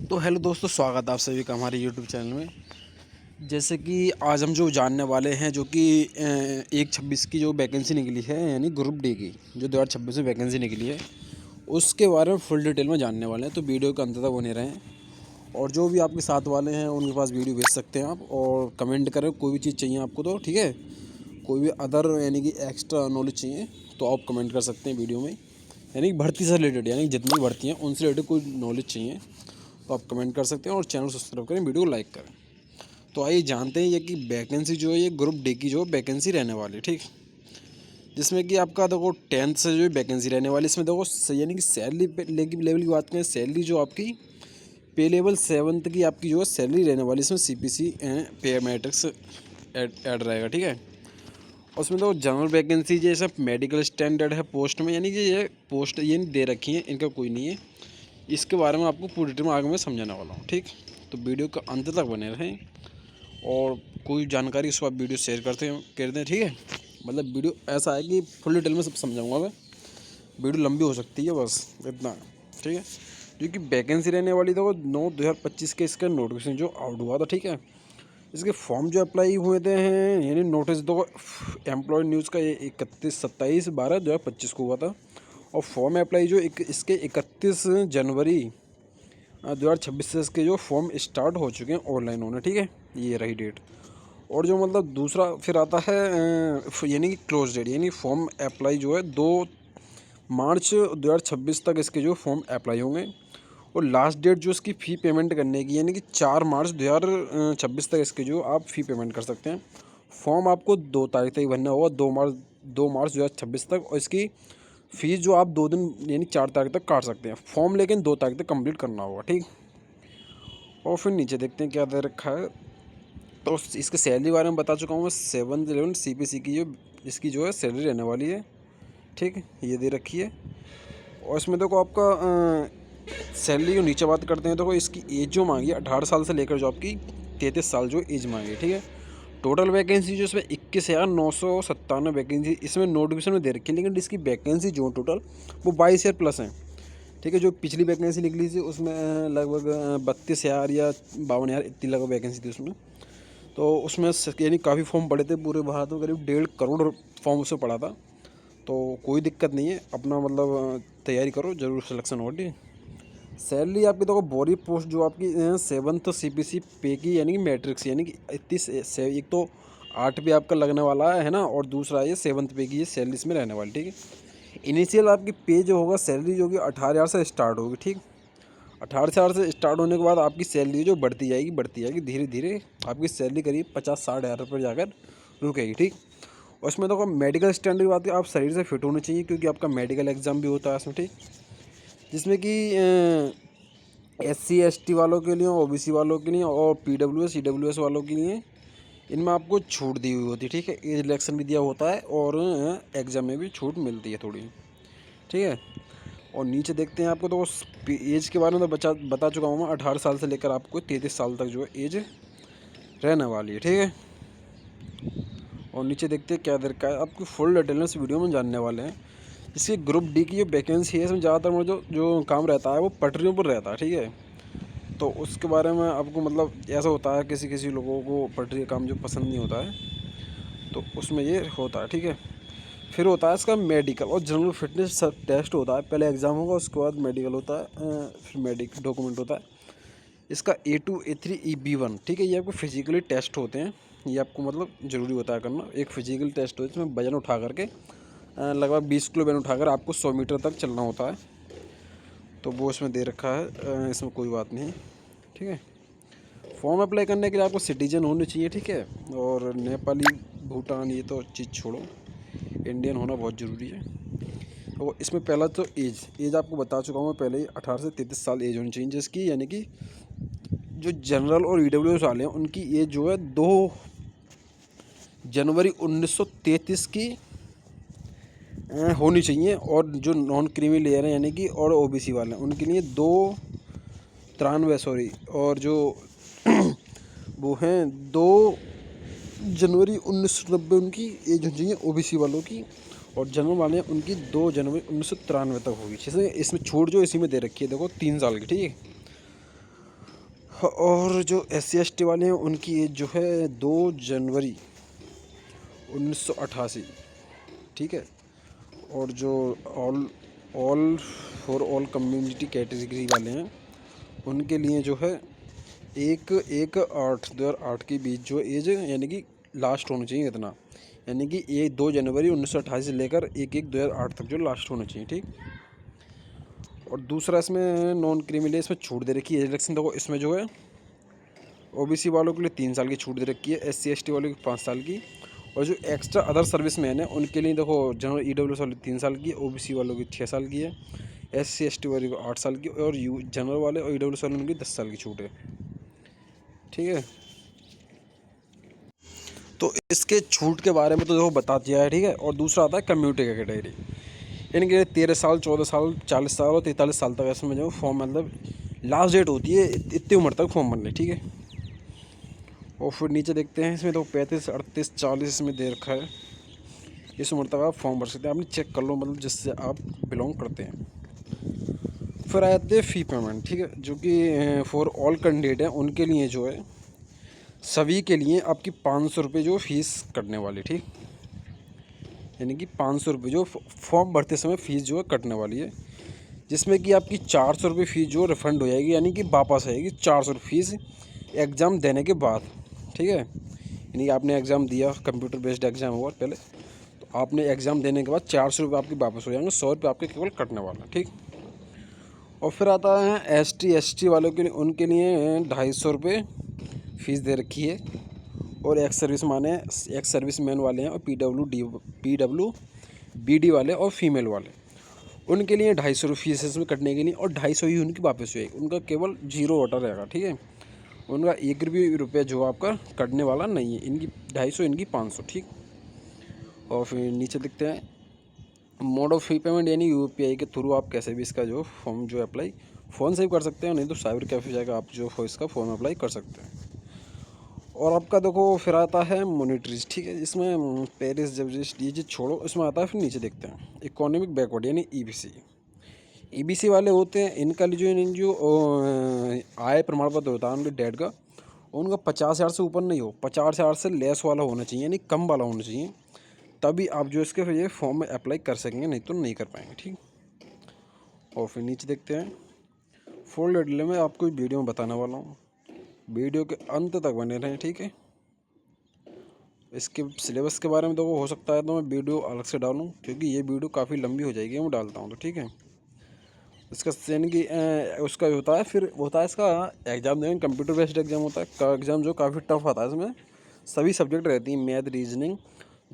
तो हेलो दोस्तों, स्वागत है आप सभी का हमारे यूट्यूब चैनल में। जैसे कि आज हम जो जानने वाले हैं, जो कि 1/26 की जो वैकेंसी निकली है, यानी ग्रुप डी की जो 2026 में वैकेंसी निकली है, उसके बारे में फुल डिटेल में जानने वाले हैं। तो वीडियो के अंत तक बने रहें। और जो भी आपके साथ वाले हैं उनके पास वीडियो भेज सकते हैं आप, और कमेंट करें कोई भी चीज़ चाहिए आपको, तो ठीक है। कोई भी अदर यानी कि एक्स्ट्रा नॉलेज चाहिए तो आप कमेंट कर सकते हैं वीडियो में, यानी कि भर्ती से रिलेटेड, यानी जितनी भर्ती हैं उनसे रिलेटेड कोई नॉलेज चाहिए तो आप कमेंट कर सकते हैं। और चैनल सब्सक्राइब करें, वीडियो को लाइक करें। तो आइए जानते हैं ये कि वैकेंसी जो है, ये ग्रुप डी की जो वैकेंसी रहने वाली है, ठीक। जिसमें कि आपका देखो 10th से जो वैकेंसी रहने वाली, इसमें देखो यानी कि सैलरी लेवल की बात करें, सैलरी जो आपकी पे लेवल 7th की आपकी जो है सैलरी रहने वाली, इसमें CPC पे मैट्रिक्स ऐड रहेगा, ठीक है। और उसमें तो जनरल वैकेंसी जैसे मेडिकल स्टैंडर्ड है पोस्ट में, यानी कि ये पोस्ट ये दे रखी है, इनका कोई नहीं है। इसके बारे में आपको पूरी डिटेल में आगे मैं समझाने वाला हूँ, ठीक। तो वीडियो का अंत तक बने रहें, और कोई जानकारी उसको आप वीडियो शेयर कर दें, ठीक है। मतलब वीडियो ऐसा है कि फुल डिटेल में सब समझाऊंगा मैं, वीडियो लंबी हो सकती है, बस इतना, ठीक है। क्योंकि वैकेंसी रहने वाली था वो 9/2025 के इसका नोटिफिकेशन जो आउट हुआ था, ठीक है। इसके फॉर्म जो अप्लाई हुए थे हैं, यानी नोटिस दो एम्प्लॉय न्यूज़ का, ये 27/12/2025 को हुआ था। और फॉर्म अप्लाई जो इसके 31 जनवरी 2026 से इसके जो फॉर्म स्टार्ट हो चुके हैं ऑनलाइन होने, ठीक है। ये रही डेट। और जो मतलब दूसरा फिर आता है यानी कि क्लोज डेट, यानी फॉर्म अप्लाई जो है 2 मार्च 2026 तक इसके जो फॉर्म अप्लाई होंगे। और लास्ट डेट जो इसकी फ़ी पेमेंट करने की, यानी कि 4 मार्च 2026 तक इसके जो आप फ़ी पेमेंट कर सकते हैं। फॉर्म आपको 2 तारीख तक भरना होगा, 2 मार्च 2026 तक। और इसकी फ़ीस जो आप 2 दिन यानी 4 तारीख तक काट सकते हैं फॉर्म, लेकिन 2 तारीख तक कंप्लीट करना होगा, ठीक। और फिर नीचे देखते हैं क्या दे रखा है। तो इसके सैलरी के बारे में बता चुका हूँ मैं। 7th 11th CPC की जो इसकी जो है सैलरी रहने वाली है, ठीक, ये दे रखी है। और इसमें देखो आपका सैलरी जो नीचे बात करते हैं, देखो इसकी एज जो मांगी है 18 साल से लेकर जो आपकी 33 साल जो एज मांगी है, ठीक है। टोटल वैकेंसी जो इसमें 21,997 वैकेंसी इसमें नोटिफिकेशन में दे रखी है, लेकिन इसकी वैकेंसी जो टोटल वो 22,000 प्लस हैं, ठीक है। जो पिछली वैकेंसी निकली थी उसमें लगभग 32,000 या 52,000 इतनी लगभग वैकेंसी थी उसमें। तो उसमें यानी काफ़ी फॉर्म पड़े थे, पूरे भारत में करीब 1.5 करोड़ फॉर्म उससे पड़ा था। तो कोई दिक्कत नहीं है, अपना मतलब तैयारी करो, ज़रूर सिलेक्शन हो, ठीक। सैलरी आपकी देखो बोरी पोस्ट जो आपकी 7th CPC पे की, यानी कि मैट्रिक्स, यानी कि एक तो 8 पे आपका लगने वाला है ना, और दूसरा ये 7th पे की ये सैलरी इसमें रहने वाली, ठीक है। इनिशियल आपकी पे जो होगा सैलरी जो होगी 18,000 से स्टार्ट होगी, ठीक। 18,000 से स्टार्ट होने के बाद आपकी सैलरी जो बढ़ती जाएगी धीरे धीरे। आपकी सैलरी करीब 50-60 हज़ार रुपये जाकर रुकेगी, ठीक। और इसमें देखो मेडिकल स्टैंडर्ड की बात है, आप शरीर से फिट होने चाहिए, क्योंकि आपका मेडिकल एग्ज़ाम भी होता है इसमें, ठीक। जिसमें कि SC ST वालों के लिए, OBC वालों के लिए, और PWS EWS वालों के लिए इनमें आपको छूट दी हुई होती है, ठीक है। एज रिलैक्सेशन भी दिया होता है, और एग्ज़ाम में भी छूट मिलती है थोड़ी, ठीक है। और नीचे देखते हैं आपको, तो एज के बारे में तो बता चुका हूँ मैं। 18 साल से लेकर आपको 33 साल तक जो है एज रहने वाली है, ठीक है। और नीचे देखते हैं क्या दे रखा है, आपको फुल डिटेल्स वीडियो में जानने वाले हैं। इसकी ग्रुप डी की जो वैकेंसी है, इसमें ज़्यादातर मतलब जो काम रहता है वो पटरियों पर रहता है, ठीक है। तो उसके बारे में आपको मतलब ऐसा होता है, किसी किसी लोगों को पटरी का काम जो पसंद नहीं होता है, तो उसमें ये होता है, ठीक है। फिर होता है इसका मेडिकल और जनरल फिटनेस टेस्ट होता है। पहले एग्ज़ाम होगा, उसके बाद मेडिकल होता है, फिर डॉक्यूमेंट होता है। इसका A2 A3 B1, ठीक है। ये आपको फिजिकली टेस्ट होते हैं, ये आपको मतलब ज़रूरी होता है करना। एक फिजिकल टेस्ट होता है, इसमें वजन उठा करके लगभग 20 किलो वजन उठाकर आपको 100 मीटर तक चलना होता है। तो वो इसमें दे रखा है, इसमें कोई बात नहीं, ठीक है। फॉर्म अप्लाई करने के लिए आपको सिटीजन होने चाहिए, ठीक है। और नेपाली, भूटान ये तो चीज़ छोड़ो, इंडियन होना बहुत ज़रूरी है। तो इसमें पहला तो एज आपको बता चुका हूँ मैं पहले ही, 18 से 33 साल एज होनी चाहिए जिसकी, यानी कि जो जनरल और EWS वाले हैं उनकी एज जो है 2 जनवरी 1933 की होनी चाहिए। और जो नॉन क्रीमी लेयर हैं, यानी कि और OBC वाले हैं, उनके लिए 2 93 सॉरी, और जो वो हैं 2 जनवरी 1990 उनकी एज होनी चाहिए OBC वालों की। और जनरल वाले हैं उनकी 2 जनवरी 1993 तक होगी। जैसे इसमें छूट जो इसी में दे रखी है, देखो 3 साल की, ठीक है। और जो SC ST वाले हैं उनकी एज जो है 2 जनवरी 1988, ठीक है। और जो all all for all community category वाले हैं उनके लिए जो है 1/8/2008 के बीच जो एज यानी कि लास्ट होना चाहिए इतना, यानी कि ये 2 जनवरी 1988 से लेकर 1/1/2008 तक जो लास्ट होना चाहिए, ठीक। और दूसरा इसमें नॉन क्रिमिनल इसमें छूट दे रखी है एज इलेक्शन। देखो इसमें जो है OBC वालों के लिए 3 साल की छूट दे रखी है, SC ST वालों की 5 साल की, और जो एक्स्ट्रा अदर सर्विस मैन है उनके लिए देखो जनरल EWS वाले 3 साल की, OBC वालों की 6 साल की है, SC ST वाले को 8 साल की, और जनरल वाले और EWS वाले उनकी 10 साल की छूट है, ठीक है। तो इसके छूट के बारे में तो देखो बता दिया है, ठीक है। और दूसरा आता है कम्युनिटी का कैटेगरी, यानी कि 13 साल 14 साल 40 साल और 43 साल तक इसमें जो फॉर्म मतलब लास्ट डेट होती है इतनी उम्र तक फॉर्म भरने, ठीक है। और फिर नीचे देखते हैं इसमें तो 35 38 40 इसमें दे रखा है, इस उम्र तक आप फॉर्म भर सकते हैं, आपने चेक कर लो मतलब जिससे आप बिलोंग करते हैं। फिर आ जाते हैं फ़ी पेमेंट, ठीक है, जो कि फॉर ऑल कैंडिडेट हैं उनके लिए जो है सभी के लिए आपकी 500 रुपये जो फ़ीस कटने वाली, ठीक, यानी कि 500 रुपये जो फॉर्म भरते समय फ़ीस जो है कटने वाली है, जिसमें कि आपकी 400 रुपये फ़ीस जो रिफ़ंड हो जाएगी, यानी कि वापस आएगी 400 रुपये फ़ीस एग्ज़ाम देने के बाद, ठीक है। यानी कि आपने एग्ज़ाम दिया, कंप्यूटर बेस्ड एग्ज़ाम हुआ पहले, तो आपने एग्ज़ाम देने के बाद 400 रुपये आपके वापस हो जाएंगे, 100 रुपये आपके केवल कटने वाला, ठीक। और फिर आता है ST ST वालों के लिए, उनके लिए 250 रुपये फ़ीस दे रखी है, और एक्स सर्विस मैन वाले हैं, और PWBD वाले और फीमेल वाले उनके लिए 250 रुपये फीस इसमें कटने के लिए, और 250 ही उनकी वापस हुई, उनका केवल 0 वाटर रहेगा, ठीक है। उनका 1 रुपया जो आपका कटने वाला नहीं है, इनकी 250 इनकी 500, ठीक। और फिर नीचे देखते हैं मोड ऑफ फी पेमेंट, यानी UPI के थ्रू आप कैसे भी इसका जो फॉर्म जो अप्लाई फ़ोन से भी कर सकते हैं, नहीं तो साइबर कैफे जाकर आप जो इसका फॉर्म अप्लाई कर सकते हैं। और आपका देखो फिर आता है मॉनिटरीज, ठीक है, इसमें पेरिस जब ये चीज़ छोड़ो, इसमें आता है, फिर नीचे देखते हैं इकोनॉमिक बैकवर्ड यानी EBC वाले होते हैं, इनका जो आय प्रमाण पत्र होता है उनके डैड का, उनका 50,000 से ऊपर नहीं हो, 50,000 से लेस वाला होना चाहिए, यानी कम वाला होना चाहिए, तभी आप जो इसके ये फॉर्म में अप्लाई कर सकेंगे, नहीं तो नहीं कर पाएंगे, ठीक। और फिर नीचे देखते हैं फुल डिटेल में आपको वीडियो में बताने वाला हूँ, वीडियो के अंत तक बने रहें, ठीक है। इसके सिलेबस के बारे में तो वो हो सकता है तो मैं वीडियो अलग से डालूँ, क्योंकि ये वीडियो काफ़ी लंबी हो जाएगी मैं डालता हूँ तो, ठीक है। इसका यानी कि उसका होता है, फिर होता है इसका एग्ज़ाम देंगे, कंप्यूटर बेस्ड एग्ज़ाम होता है, का एग्ज़ाम जो काफ़ी टफ आता है, इसमें सभी सब्जेक्ट रहती हैं, मैथ रीजनिंग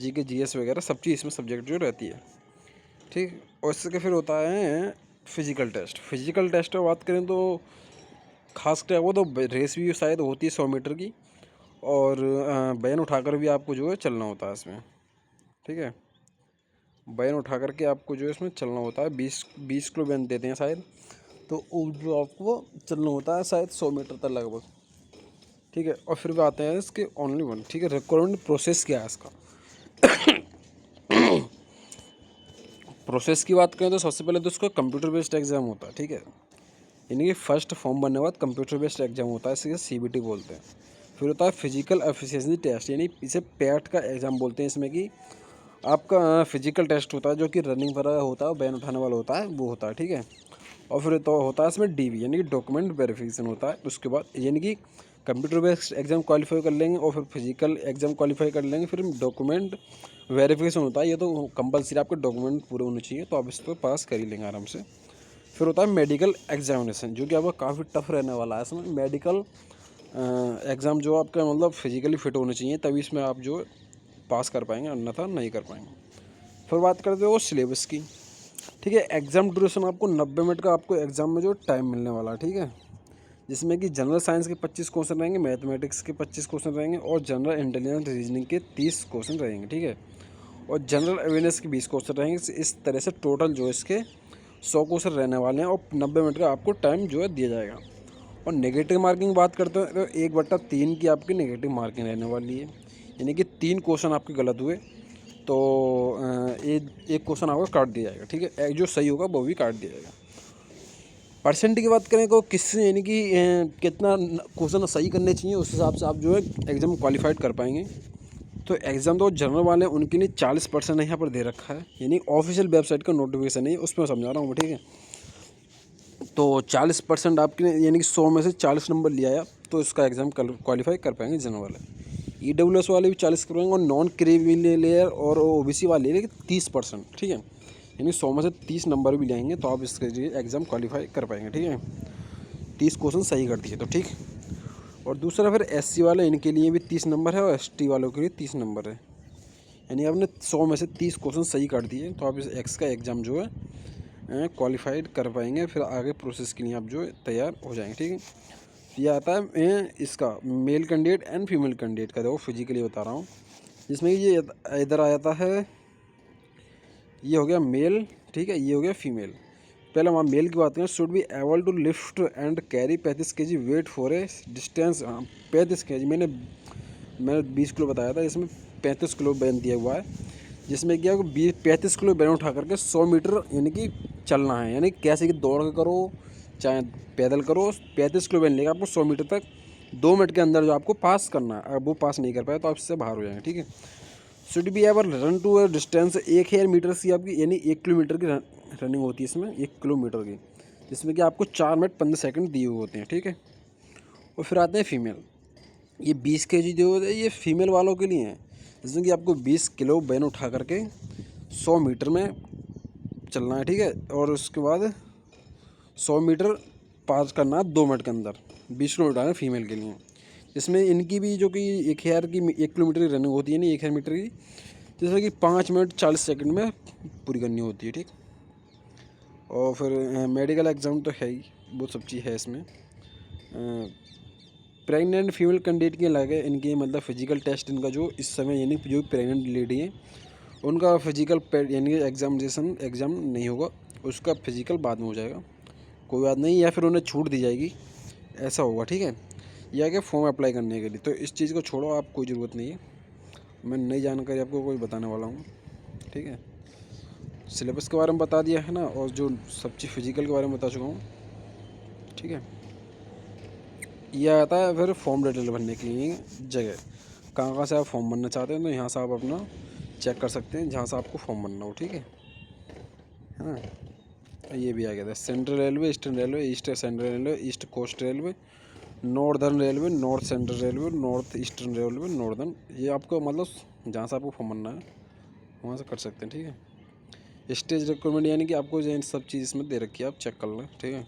GK GS वगैरह सब चीज़ इसमें सब्जेक्ट जो रहती है, ठीक। और इसके फिर होता है फिज़िकल टेस्ट की बात करें तो खास कर वो तो रेस भी शायद होती है 100 मीटर की, और बैन उठाकर भी आपको जो है चलना होता है इसमें, ठीक है। बैन उठा करके आपको जो है इसमें चलना होता है, 20 किलो बैन देते हैं शायद, तो जो आपको चलना होता है शायद 100 मीटर तक लगभग, ठीक है। और फिर भी आते हैं इसके ओनली वन, ठीक है, रिक्वायरमेंट प्रोसेस क्या है इसका। प्रोसेस की बात करें तो सबसे पहले तो उसका कंप्यूटर बेस्ड एग्ज़ाम होता है, ठीक है, यानी कि फर्स्ट फॉर्म बनने के बाद कंप्यूटर बेस्ड एग्जाम होता है, इसे CBT बोलते हैं। फिर होता है फिजिकल एफिशिएंसी टेस्ट, यानी इसे पैट का एग्ज़ाम बोलते हैं, इसमें कि आपका फिजिकल टेस्ट होता है जो कि रनिंग वगैरह होता है, बैन उठाने वाला होता है, वो होता है, ठीक है। और फिर तो होता है इसमें DV यानी कि डॉक्यूमेंट वेरिफिकेशन होता है, उसके बाद यानी कि कंप्यूटर बेस्ड एग्ज़ाम क्वालिफाई कर लेंगे और फिर फिजिकल एग्ज़ाम क्वालिफाई कर लेंगे, फिर डॉक्यूमेंट वेरिफिकेशन होता है, ये तो कंपलसरी आपके डॉक्यूमेंट पूरे होने चाहिए, तो आप इसको पास कर ही लेंगे आराम से। फिर होता है मेडिकल एग्जामिनेशन, जो कि आपका काफ़ी टफ रहने वाला है, इसमें मेडिकल एग्ज़ाम जो आपका मतलब फिजिकली फिट होने चाहिए, तभी इसमें आप जो पास कर पाएंगे, अन्यथा नहीं कर पाएंगे। फिर बात करते हो सिलेबस की, ठीक है। एग्ज़ाम ड्यूरेशन आपको 90 मिनट का आपको एग्ज़ाम में जो टाइम मिलने वाला है, ठीक है, जिसमें कि जनरल साइंस के 25 क्वेश्चन रहेंगे, मैथमेटिक्स के 25 क्वेश्चन रहेंगे, और जनरल इंटेलिजेंस रीजनिंग के 30 क्वेश्चन रहेंगे, ठीक है, और जनरल अवेयरनेस के 20 क्वेश्चन रहेंगे। इस तरह से टोटल जो इसके 100 क्वेश्चन रहने वाले हैं, और 90 मिनट का आपको टाइम जो है दिया जाएगा। और नेगेटिव मार्किंग बात करते हैं तो 1/3 की आपकी नेगेटिव मार्किंग रहने वाली है, यानी कि 3 क्वेश्चन आपके गलत हुए तो एक क्वेश्चन आपका काट दिया जाएगा, ठीक है, एक जो सही होगा वो भी काट दिया जाएगा। परसेंट की बात करें तो किस यानी कि कितना क्वेश्चन सही करने चाहिए, उस हिसाब से आप जो है एग्ज़ाम क्वालिफाइड कर पाएंगे। तो एग्ज़ाम तो जनरल वाले उनके लिए 40% यहाँ पर दे रखा है, यानी ऑफिशियल वेबसाइट का नोटिफिकेशन है, उसमें समझा रहा हूँ मैं, ठीक है। तो 40% आपके यानी कि 100 में से 40 नंबर लिया आया तो इसका एग्ज़ाम क्वालिफाई कर पाएंगे जनरल वाले। EWS वाले भी 40 करवाएंगे और नॉन क्रिमिनल लेयर और OBC वाले लेंगे 30%, ठीक है। यानी 100 में से 30 नंबर भी लेंगे तो आप इसके लिए एग्ज़ाम क्वालिफाई कर पाएंगे, ठीक है। 30 क्वेश्चन सही कर दिए तो ठीक। और दूसरा फिर SC वाले, इनके लिए भी 30 नंबर है और ST वालों के लिए 30 नंबर है। यानी आपने 100 में से 30 क्वेश्चन सही कर दिए तो आप इस एक्स का एग्ज़ाम जो है क्वालिफाइड कर पाएंगे, फिर आगे प्रोसेस के लिए आप जो तैयार हो जाएंगे, ठीक है। ये आता है इसका male candidate and female candidate का, देखो फिजिकली बता रहा हूँ, जिसमें ये इधर आ जाता है, ये हो गया मेल, ठीक है, ये हो गया फीमेल। पहले हम मेल की बात करें, should be able to lift and carry 35 kg weight for a distance. 35 kg, मैंने 20 किलो बताया था, इसमें 35 किलो बैन दिया हुआ है, जिसमें क्या 35 किलो बैन उठा करके 100 मीटर यानी कि चलना है, यानी कैसे कि दौड़ के करो चाहे पैदल करो, 35 किलो बैन लेगा आपको 100 मीटर तक 2 मिनट के अंदर जो आपको पास करना है। अगर वो पास नहीं कर पाए तो आप इससे बाहर हो जाएंगे, ठीक है। Should be ever run to a distance 1000 metre की आपकी, यानी 1 किलोमीटर की रनिंग होती है इसमें, 1 किलोमीटर की, जिसमें कि आपको 4 मिनट 15 सेकंड दिए हुए होते हैं, ठीक है। और फिर आते हैं फीमेल, ये 20 kg जो है ये फीमेल वालों के लिए है, जिसमें कि आपको 20 किलो बैन उठा करके 100 मीटर में चलना है, ठीक है। और उसके बाद 100 मीटर पास करना है 2 मिनट के अंदर, 20 किलोमीटर है फीमेल के लिए। इसमें इनकी भी जो कि 1000 की 1 किलोमीटर की रनिंग होती है, नहीं 1000 मीटर की, जिसमें कि 5 मिनट 40 सेकंड में पूरी करनी होती है, ठीक। और फिर मेडिकल एग्ज़ाम तो है ही, वो सब चीज़ है इसमें। प्रेग्नेंट फीमेल कैंडिडेट के लगे इनके मतलब फिजिकल टेस्ट, इनका जो इस समय यानी जो प्रेग्नेंट लेडी है उनका फिजिकल यानी एग्ज़ाम नहीं होगा, उसका फिजिकल बाद में हो जाएगा, कोई बात नहीं, या फिर उन्हें छूट दी जाएगी, ऐसा होगा, ठीक है। या कि फॉर्म अप्लाई करने के लिए, तो इस चीज़ को छोड़ो, आप कोई ज़रूरत नहीं है, मैं नई जानकारी आपको कोई बताने वाला हूँ, ठीक है। सिलेबस के बारे में बता दिया है ना, और जो सब चीज़ फिजिकल के बारे में बता चुका हूँ, ठीक है। यह आता है फिर फॉर्म डिटेल भरने के लिए जगह, कहाँ से आप फॉर्म भरना चाहते हैं, तो यहाँ से आप अपना चेक कर सकते हैं जहाँ से आपको फॉर्म भरना हो, ठीक है ना। ये भी आ गया था, central railway, eastern railway, east central railway, east coast railway, northern railway, north central railway, north eastern railway, northern, ये आपको मतलब जहाँ से आपको फॉर्म भरना है वहाँ से कर सकते हैं, ठीक है। स्टेज रिक्वायरमेंट यानी कि आपको जो सब चीज़ इसमें दे रखी है, आप चेक कर लें, ठीक है।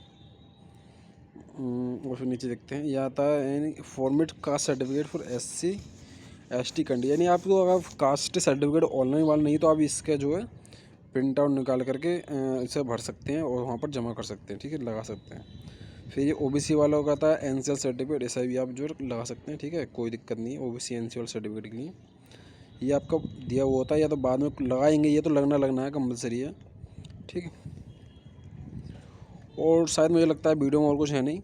और फिर नीचे देखते हैं, यह आता है यानी format caste certificate for SC ST candidate, यानी आपको अगर कास्ट सर्टिफिकेट ऑनलाइन वाला नहीं तो आप इसका जो है प्रिंट आउट निकाल करके इसे भर सकते हैं और वहाँ पर जमा कर सकते हैं, ठीक है, लगा सकते हैं। फिर ये OBC वालों का आता है NCL सर्टिफिकेट, ऐसा भी आप जो लगा सकते हैं, ठीक है, कोई दिक्कत नहीं है। OBC NCL सर्टिफिकेट के लिए ये आपका दिया हुआ होता है, या तो बाद में लगाएंगे, ये तो लगना है, कंपलसरी है, ठीक है। और शायद मुझे लगता है वीडियो में और कुछ है नहीं,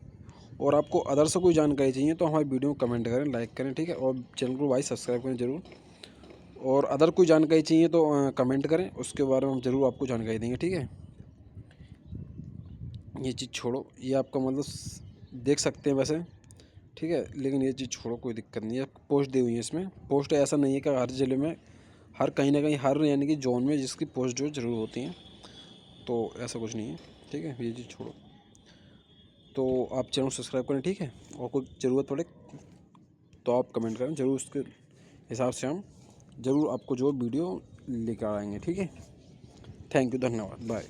और आपको अदर से कोई जानकारी चाहिए तो हमारी वीडियो को कमेंट करें, लाइक करें, ठीक है, और चैनल को भाई सब्सक्राइब करें ज़रूर। और अदर कोई जानकारी चाहिए तो कमेंट करें, उसके बारे में हम ज़रूर आपको जानकारी देंगे, ठीक है। ये चीज़ छोड़ो, ये आपका मतलब देख सकते हैं वैसे, ठीक है, लेकिन ये चीज़ छोड़ो, कोई दिक्कत नहीं है। पोस्ट दी हुई है इसमें, पोस्ट ऐसा नहीं है कि हर ज़िले में, हर कहीं ना कहीं हर यानी कि जोन में जिसकी पोस्ट जो ज़रूर होती हैं, तो ऐसा कुछ नहीं है, ठीक है। ये चीज़ छोड़ो, तो आप चैनल सब्सक्राइब करें, ठीक है, और कोई ज़रूरत पड़े तो आप कमेंट करें ज़रूर, उसके हिसाब से हम ज़रूर आपको जो वीडियो लेकर आएंगे, ठीक है। थैंक यू, धन्यवाद, बाय।